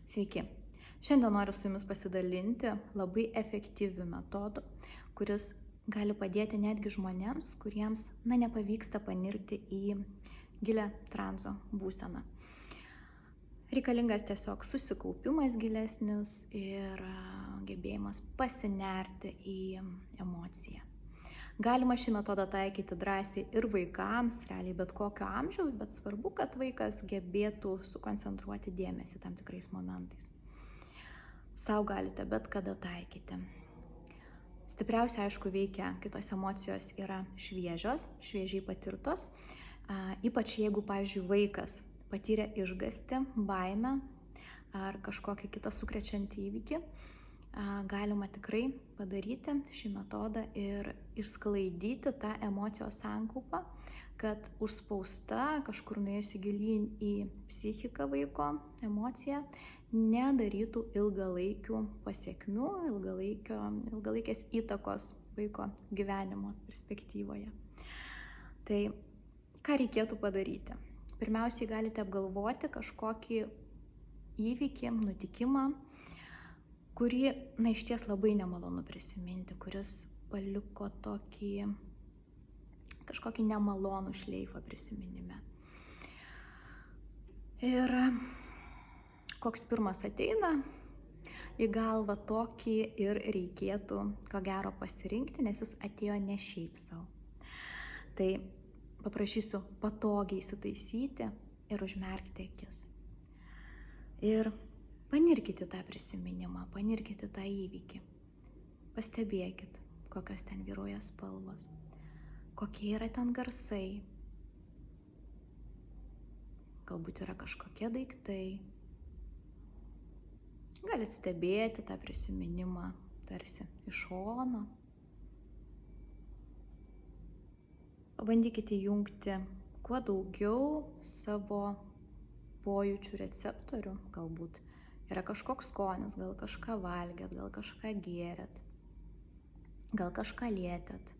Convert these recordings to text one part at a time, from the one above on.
Sveiki. Šiandien noriu su jumis pasidalinti labai efektyviu metodu, kuris gali padėti netgi žmonėms, kuriems nepavyksta panirti į gilią transo būseną. Reikalingas tiesiog susikaupimas gilesnis ir gebėjimas pasinerti į emociją. Galima šį metodą taikyti drąsiai ir vaikams, realiai bet kokio amžiaus, bet svarbu, kad vaikas gebėtų sukoncentruoti dėmesį tam tikrais momentais. Sau galite bet kada taikyti. Stipriausiai, aišku, veikia, kai tos emocijos yra šviežios, šviežiai patirtos. Ypač jeigu, pavyzdžiui, vaikas patyrė išgąstį, baimę ar kažkokį kitą sukrečiantį įvykį, galima tikrai padaryti šį metodą ir išsklaidyti tą emocijos sankaupą, kad užspausta, kažkur nuėjusi gilyn į psichiką vaiko emocija, nedarytų ilgalaikių pasiekmių, ilgalaikės įtakos vaiko gyvenimo perspektyvoje. Tai ką reikėtų padaryti? Pirmiausiai galite apgalvoti kažkokį įvykį, nutikimą, kurį, išties labai nemalonu prisiminti, kuris paliko kažkokį nemalonų šleifą prisiminime. Ir koks pirmas ateina į galvą, tokį ir reikėtų, ko gero, pasirinkti, nes jis atėjo ne šiaip savo. Tai paprašysiu patogiai įsitaisyti ir užmerkti akis. Ir panirkite tą prisiminimą, panirkite tą įvykį. Pastebėkit, kokios ten vyruoja spalvos, kokie yra ten garsai. Galbūt yra kažkokie daiktai. Galit stebėti tą prisiminimą tarsi iš šono. Pabandykite įjungti kuo daugiau savo pojūčių receptorių. Galbūt yra kažkoks skonis, gal kažką valgėt, gal kažką gėrėt, gal kažką lietėt,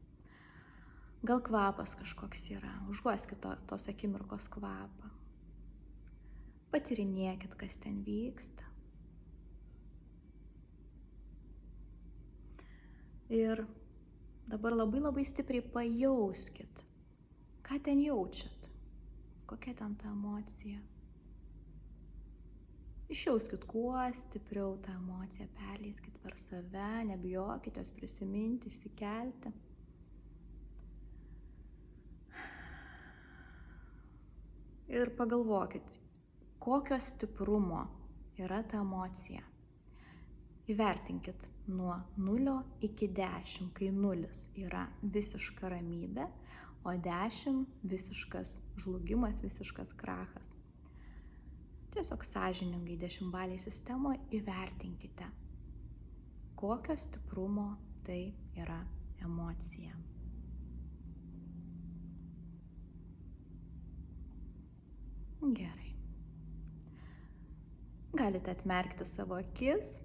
gal kvapas kažkoks yra. Užuoskit tos akimirkos kvapą. Patyrinėkit, kas ten vyksta. Ir dabar labai stipriai pajauskit, ką ten jaučiat, kokia ten ta emocija. Išjauskit kuo stipriau tą emociją, perleiskit per save, nebijokit jos prisiminti, išsikelti. Ir pagalvokit, kokio stiprumo yra ta emocija. Įvertinkit nuo 0 iki 10, kai 0 yra visiška ramybė, o 10 visiškas žlugimas, visiškas krachas. Tiesiog sąžiningai 10-balėj sistemoje įvertinkite, kokio stiprumo tai yra emocija. Gerai. Galite atmerkti savo akis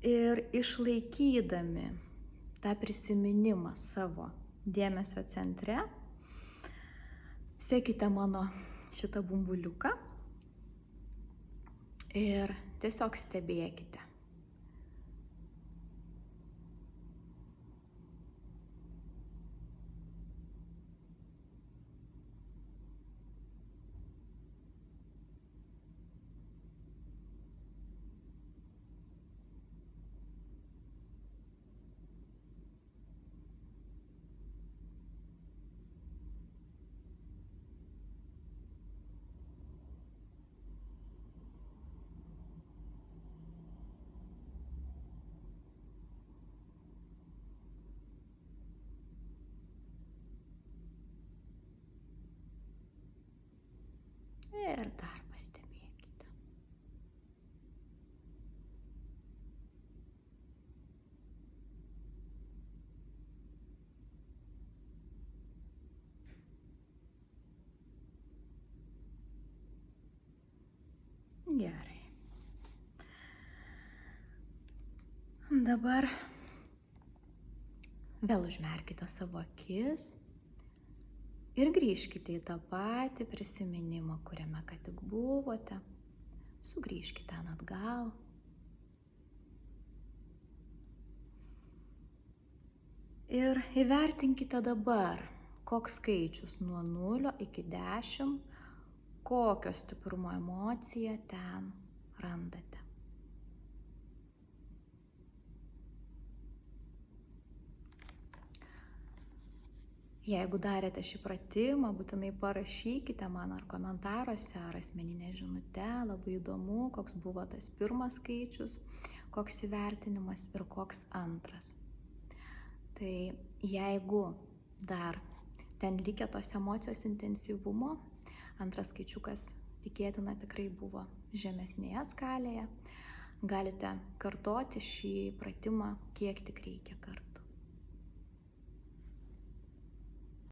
ir išlaikydami tą prisiminimą savo dėmesio centre, sekite mano šitą bumbuliuką ir tiesiog stebėkite. Ir dar pastebėkite. Gerai. Dabar vėl užmerkite savo akis Ir grįžkite į tą patį prisiminimą, kuriame ką tik buvote. Sugrįžkite ten atgal. Ir įvertinkite dabar, koks skaičius nuo 0 iki 10, kokio stiprumo emociją ten randate. Jeigu darėte šį pratimą, būtinai parašykite man ar komentaruose, ar asmeninė žinute. Labai įdomu, koks buvo tas pirmas skaičius, koks įvertinimas ir koks antras. Tai jeigu dar ten likę tos emocijos intensyvumo, antras skaičiukas tikėtina tikrai buvo žemesnėje skalėje, galite kartoti šį pratimą kiek tik reikia kartų.